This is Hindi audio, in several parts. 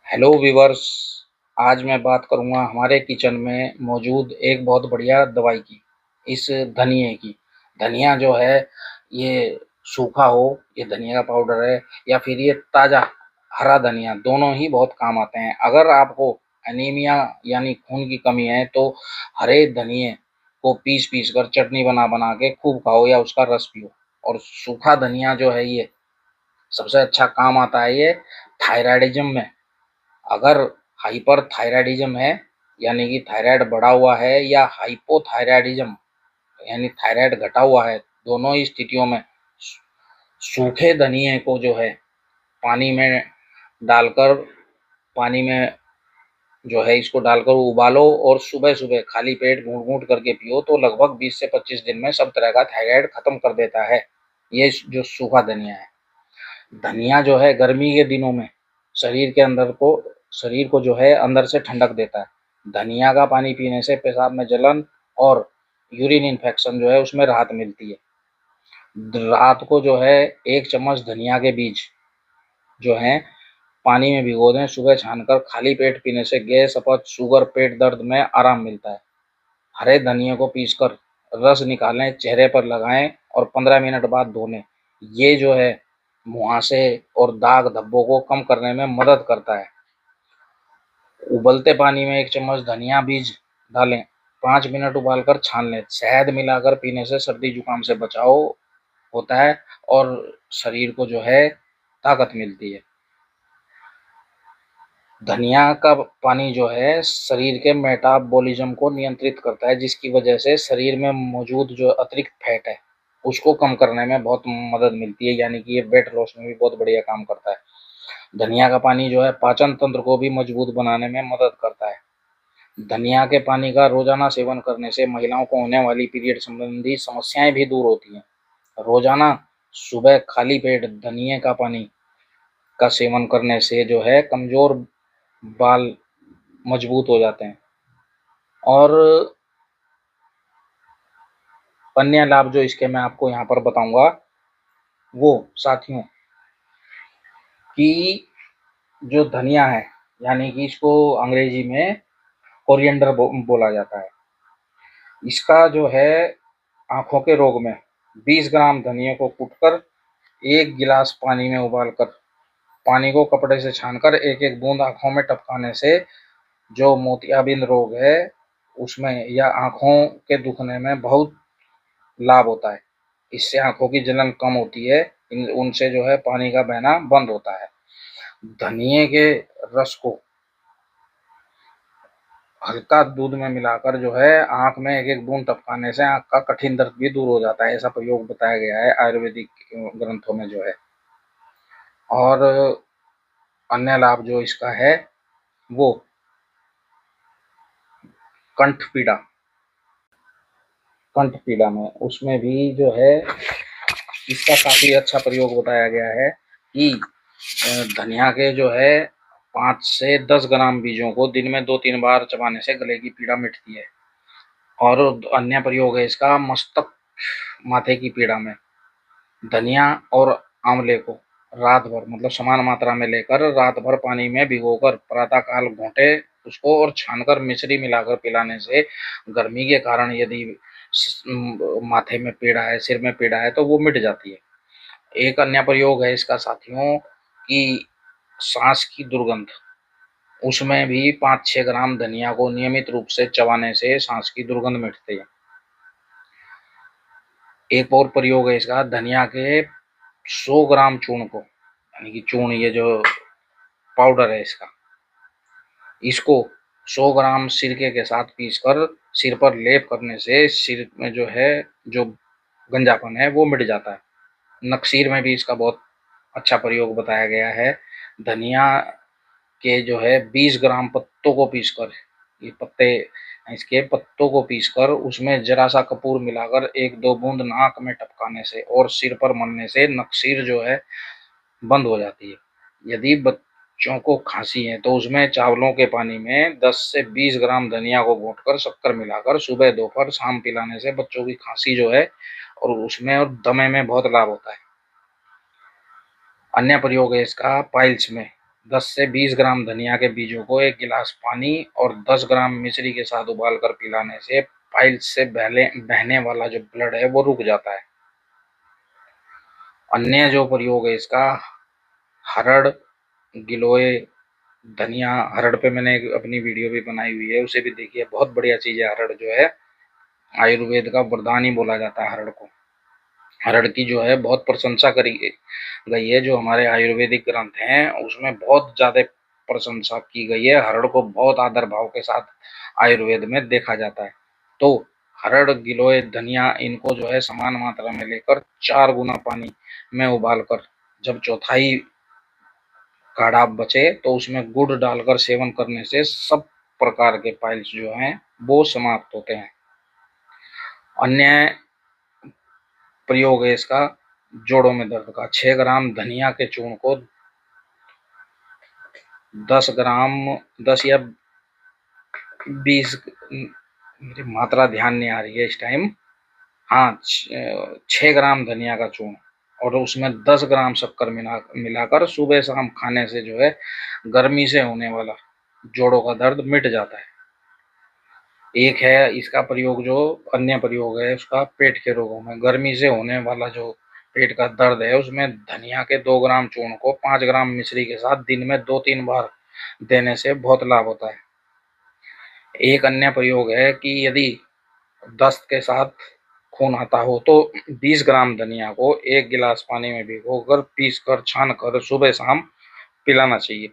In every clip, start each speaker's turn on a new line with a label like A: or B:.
A: Hello viewers. आज मैं बात करूंगा हमारे किचन में मौजूद एक बहुत बढ़िया दवाई की, इस धनिए की। धनिया जो है ये सूखा हो, ये धनिया का पाउडर है, या फिर ये ताज़ा हरा धनिया, दोनों ही बहुत काम आते हैं। अगर आपको एनीमिया यानी खून की कमी है तो हरे धनिए को पीस पीस कर चटनी बना बना के खूब खाओ या उसका रस पियो। और सूखा धनिया जो है ये सबसे अच्छा काम आता है ये थायराइडिज्म में। अगर हाइपरथायरायडिज्म है यानी कि थायराइड बढ़ा हुआ है, या हाइपोथायरायडिज्म यानी थायराइड घटा हुआ है, दोनों ही स्थितियों में सूखे धनिए को जो है पानी में डालकर पानी में जो है इसको डालकर उबालो और सुबह सुबह खाली पेट घूंट घूंट करके पियो तो लगभग 20 से 25 दिन में सब तरह का थायराइड खत्म कर देता है ये जो सूखा धनिया है। धनिया जो है गर्मी के दिनों में शरीर के अंदर को शरीर को जो है अंदर से ठंडक देता है। धनिया का पानी पीने से पेशाब में जलन और यूरिन इन्फेक्शन जो है उसमें राहत मिलती है। रात को जो है 1 चम्मच धनिया के बीज जो है पानी में भिगो दें, सुबह छानकर खाली पेट पीने से गैस, अपच, शुगर, पेट दर्द में आराम मिलता है। हरे धनिए को पीसकर रस निकालें, चेहरे पर लगाएं और 15 मिनट बाद धो लें। ये जो है मुहासे और दाग धब्बों को कम करने में मदद करता है। उबलते पानी में 1 चम्मच धनिया बीज डालें, 5 मिनट उबालकर छान लें। शहद मिलाकर पीने से सर्दी जुकाम से बचाव होता है और शरीर को जो है ताकत मिलती है। धनिया का पानी जो है शरीर के मेटाबॉलिज्म को नियंत्रित करता है, जिसकी वजह से शरीर में मौजूद जो अतिरिक्त फैट है उसको कम करने में बहुत मदद मिलती है, यानी कि ये वेट लॉस में भी बहुत बढ़िया काम करता है। धनिया का पानी जो है पाचन तंत्र को भी मजबूत बनाने में मदद करता है। धनिया के पानी का रोजाना सेवन करने से महिलाओं को होने वाली पीरियड संबंधी समस्याएं भी दूर होती हैं। रोजाना सुबह खाली पेट धनिए का पानी का सेवन करने से जो है कमजोर बाल मजबूत हो जाते हैं। और अन्य लाभ जो इसके मैं आपको यहाँ पर बताऊंगा वो साथियों कि जो धनिया है यानी कि इसको अंग्रेजी में कोरिएंडर बोला जाता है। इसका जो है आंखों के रोग में 20 ग्राम धनिया को कूटकर 1 गिलास पानी में उबालकर पानी को कपड़े से छानकर एक एक बूंद आंखों में टपकाने से जो मोतियाबिंद रोग है उसमें या आंखों के दुखने में बहुत लाभ होता है। इससे आंखों की जलन कम होती है, उनसे जो है पानी का बहना बंद होता है। धनिए के रस को हल्का दूध में मिलाकर जो है आंख में एक एक बूंद टपकाने से आंख का कठिन दर्द भी दूर हो जाता है, ऐसा प्रयोग बताया गया है आयुर्वेदिक ग्रंथों में जो है। और अन्य लाभ जो इसका है वो कंठ पीड़ा कंठ पीड़ा में उसमें भी जो है इसका काफी अच्छा प्रयोग बताया गया है कि धनिया के जो है 5 से 10 ग्राम बीजों को दिन में 2-3 बार चबाने से गले की पीड़ा मिटती है। और अन्य प्रयोग है इसका मस्तक माथे की पीड़ा में। धनिया और आंवले को रात भर मतलब समान मात्रा में लेकर रात भर पानी में भिगोकर प्रातःकाल घोंटे उसको और छानकर मिश्री मिलाकर पिलाने से गर्मी के कारण यदि माथे में पीड़ा है, सिर में पीड़ा है तो वो मिट जाती है। एक अन्य प्रयोग है इसका साथियों कि सांस की दुर्गंध, उसमें भी 5-6 ग्राम धनिया को नियमित रूप से चबाने से सांस की दुर्गंध मिटती है। एक और प्रयोग है इसका धनिया के 100 ग्राम चूर्ण को, यानी कि चूर्ण ये जो पाउडर है इसका, इसको 100 ग्राम सिरके के साथ पीसकर सिर पर लेप करने से सिर में जो है जो गंजापन है वो मिट जाता है। नक्सीर में भी इसका बहुत अच्छा प्रयोग बताया गया है। धनिया के जो है 20 ग्राम पत्तों को पीसकर, ये पत्ते इसके पत्तों को पीसकर उसमें जरा सा कपूर मिलाकर 1-2 बूंद नाक में टपकाने से और सिर पर मलने से नक्सीर जो है बंद हो जाती है। यदि बच्चों को खांसी है तो उसमें चावलों के पानी में 10 से 20 ग्राम धनिया को घोटकर शक्कर मिलाकर सुबह दोपहर शाम पिलाने से बच्चों की खांसी जो है और उसमें और दमे में बहुत लाभ होता है। अन्य प्रयोग है इसका पाइल्स में 10 से 20 ग्राम धनिया के बीजों को 1 गिलास पानी और 10 ग्राम मिश्री के साथ उबालकर पिलाने से पाइल्स से बहने वाला जो ब्लड है वो रुक जाता है। अन्य जो प्रयोग है इसका, हरड़, गिलोय, धनिया। हरड़ पे मैंने एक अपनी वीडियो भी बनाई हुई है, उसे भी देखिए, बहुत बढ़िया चीज है। हरड़ जो है आयुर्वेद का वरदान ही बोला जाता है हरड़ को। हरड़ की जो है बहुत प्रशंसा करी गई है, जो हमारे आयुर्वेदिक ग्रंथ हैं उसमें बहुत ज्यादा प्रशंसा की गई है। हरड़ को बहुत आदर भाव के साथ आयुर्वेद में देखा जाता है। तो हरड़, गिलोय, धनिया, इनको जो है समान मात्रा में लेकर 4 गुना पानी में उबालकर जब चौथाई काढ़ा बचे तो उसमें गुड़ डालकर सेवन करने से सब प्रकार के पाइल्स जो हैं वो समाप्त होते हैं। अन्य प्रयोग है इसका, जोड़ों में दर्द का। 6 ग्राम धनिया के चूर्ण को 10 ग्राम 10 या 20, मेरी मात्रा ध्यान नहीं आ रही है इस टाइम। हाँ, 6 ग्राम धनिया का चूर्ण और उसमें 10 ग्राम शक्कर मिलाकर सुबह शाम खाने से जो है गर्मी से होने वाला जोड़ों का दर्द मिट जाता है। एक है इसका प्रयोग, जो अन्य प्रयोग है उसका पेट के रोगों में। गर्मी से होने वाला जो पेट का दर्द है उसमें धनिया के 2 ग्राम चूर्ण को 5 ग्राम मिश्री के साथ दिन में 2-3 बार देने से बहुत लाभ होता है। एक अन्य प्रयोग है कि यदि दस्त के साथ खून आता हो तो 20 ग्राम धनिया को 1 गिलास पानी में भिगोकर पीसकर छानकर सुबह शाम पिलाना चाहिए।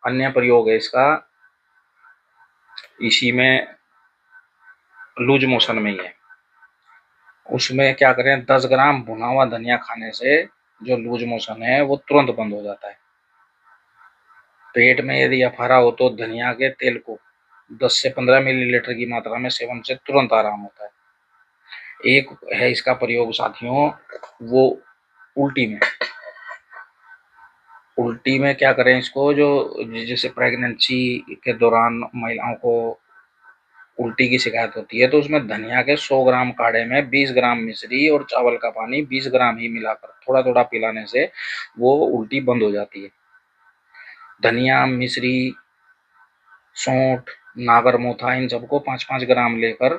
A: अन्य प्रयोग है इसका, इसी में लूज मोशन में ही है। उसमें क्या करें, 10 ग्राम भुना हुआ धनिया खाने से जो लूज मोशन है वो तुरंत बंद हो जाता है। पेट में यदि अफारा हो तो धनिया के तेल को 10 से 15 मिलीलीटर की मात्रा में सेवन से तुरंत आराम होता है। एक है इसका प्रयोग साथियों, वो उल्टी में। उल्टी में क्या करें इसको, जो जैसे प्रेगनेंसी के दौरान महिलाओं को उल्टी की शिकायत होती है तो उसमें धनिया के 100 ग्राम काढ़े में 20 ग्राम मिश्री और चावल का पानी 20 ग्राम ही मिलाकर थोड़ा थोड़ा पिलाने से वो उल्टी बंद हो जाती है। धनिया, मिश्री, सौंठ, नागरमोथा, इन सबको 5-5 ग्राम लेकर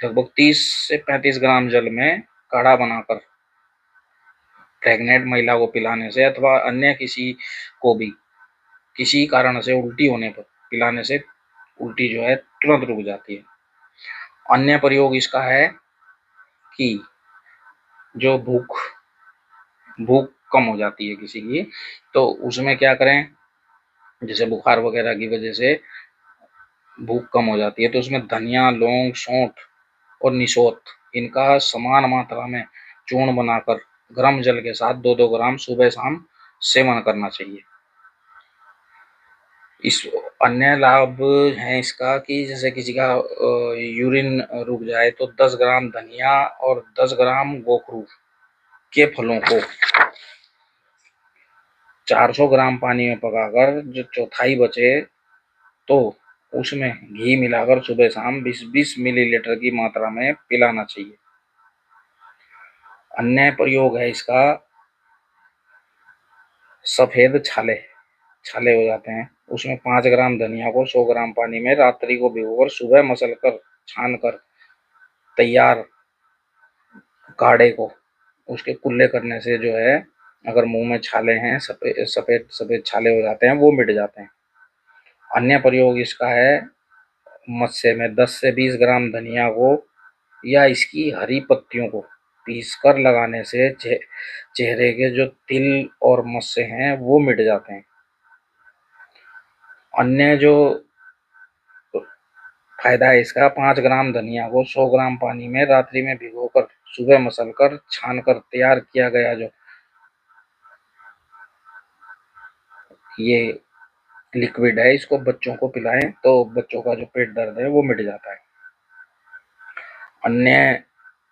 A: लगभग 30 से 35 ग्राम जल में काढ़ा बनाकर प्रेग्नेंट महिला को पिलाने से अथवा अन्य किसी को भी किसी कारण से उल्टी होने पर पिलाने से उल्टी जो है तुरंत रुक जाती है। अन्य प्रयोग इसका है कि जो भूख भूख कम हो जाती है किसी की, तो उसमें क्या करें, जैसे बुखार वगैरह की वजह से भूख कम हो जाती है तो उसमें धनिया, लौंग, सौंठ और निशोत, इनका समान मात्रा में चूर्ण बनाकर गर्म जल के साथ 2-2 ग्राम सुबह शाम सेवन करना चाहिए। इस अन्य लाभ है इसका कि जैसे किसी का यूरिन रुक जाए तो 10 ग्राम धनिया और 10 ग्राम गोखरू के फलों को 400 ग्राम पानी में पकाकर जो चौथाई बचे तो उसमें घी मिलाकर सुबह शाम 20-20 मिलीलीटर की मात्रा में पिलाना चाहिए। अन्य प्रयोग है इसका, सफेद छाले छाले हो जाते हैं, उसमें 5 ग्राम धनिया को 100 ग्राम पानी में रात्रि को भिगोकर सुबह मसलकर छानकर तैयार काढ़े को उसके कुल्ले करने से जो है, अगर मुंह में छाले हैं, सफेद सफेद सफेद छाले हो जाते हैं, वो मिट जाते हैं। अन्य प्रयोग इसका है, मस्से में 10 से 20 ग्राम धनिया को या इसकी हरी पत्तियों को पीसकर लगाने से चेहरे के जो तिल और मस्से हैं वो मिट जाते हैं। अन्य जो फायदा है इसका, 5 ग्राम धनिया को 100 ग्राम पानी में रात्रि में भिगोकर सुबह मसलकर छानकर तैयार किया गया जो ये लिक्विड है, इसको बच्चों को पिलाएं तो बच्चों का जो पेट दर्द है वो मिट जाता है। अन्य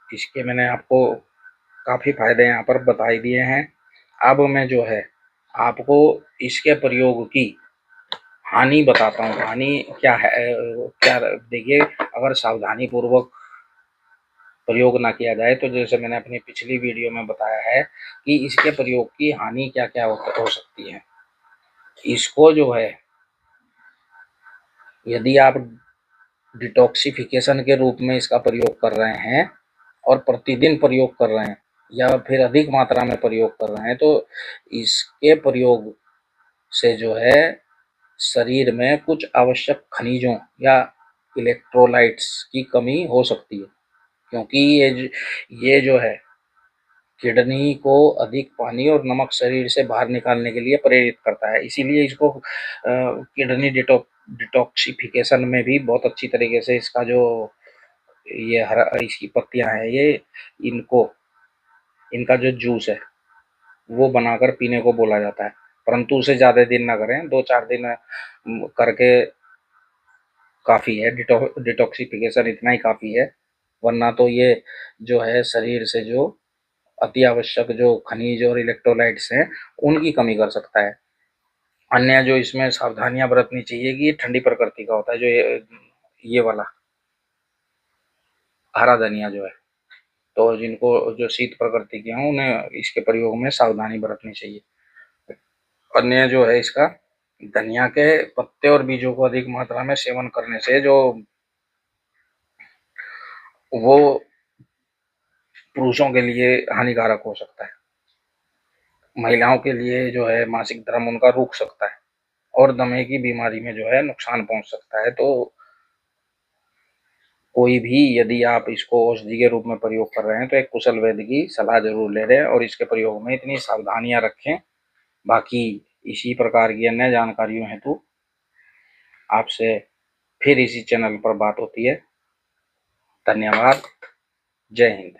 A: इसके मैंने आपको काफी फायदे यहाँ पर बता ही दिए हैं। अब मैं जो है आपको इसके प्रयोग की हानि बताता हूँ। हानि क्या है, क्या देखिए, अगर सावधानी पूर्वक प्रयोग ना किया जाए। तो जैसे मैंने अपनी पिछली वीडियो में बताया है कि इसके प्रयोग की हानि क्या क्या हो सकती है। इसको जो है, यदि आप डिटॉक्सिफिकेशन के रूप में इसका प्रयोग कर रहे हैं और प्रतिदिन प्रयोग कर रहे हैं या फिर अधिक मात्रा में प्रयोग कर रहे हैं, तो इसके प्रयोग से जो है शरीर में कुछ आवश्यक खनिजों या इलेक्ट्रोलाइट्स की कमी हो सकती है, क्योंकि ये जो है किडनी को अधिक पानी और नमक शरीर से बाहर निकालने के लिए प्रेरित करता है। इसीलिए इसको किडनी डिटॉक्सिफिकेशन में भी बहुत अच्छी तरीके से इसका जो ये हरा इसकी पत्तियां हैं, ये इनको इनका जो जूस है वो बनाकर पीने को बोला जाता है। परंतु उसे ज़्यादा दिन ना करें, 2-4 दिन करके काफ़ी है। डिटॉक्सिफिकेशन इतना ही काफ़ी है, वरना तो ये जो है शरीर से जो अति आवश्यक जो खनिज और इलेक्ट्रोलाइट्स हैं उनकी कमी कर सकता है। अन्य जो इसमें सावधानियां बरतनी चाहिए कि ये ठंडी प्रकृति का होता है, जो ये वाला हरा धनिया जो है, तो जिनको जो शीत प्रकृति के हों उन्हें इसके प्रयोग में सावधानी बरतनी चाहिए। अन्य जो है इसका धनिया के पत्ते और बीजों को अधिक मात्रा में सेवन करने से जो वो पुरुषों के लिए हानिकारक हो सकता है। महिलाओं के लिए जो है मासिक धर्म उनका रुक सकता है और दमे की बीमारी में जो है नुकसान पहुंच सकता है। तो कोई भी यदि आप इसको औषधि के रूप में प्रयोग कर रहे हैं तो एक कुशल वैद्य की सलाह जरूर ले लें और इसके प्रयोग में इतनी सावधानियां रखें। बाकी इसी प्रकार की अन्य जानकारियों हेतु आपसे फिर इसी चैनल पर बात होती है। धन्यवाद। जय हिंद।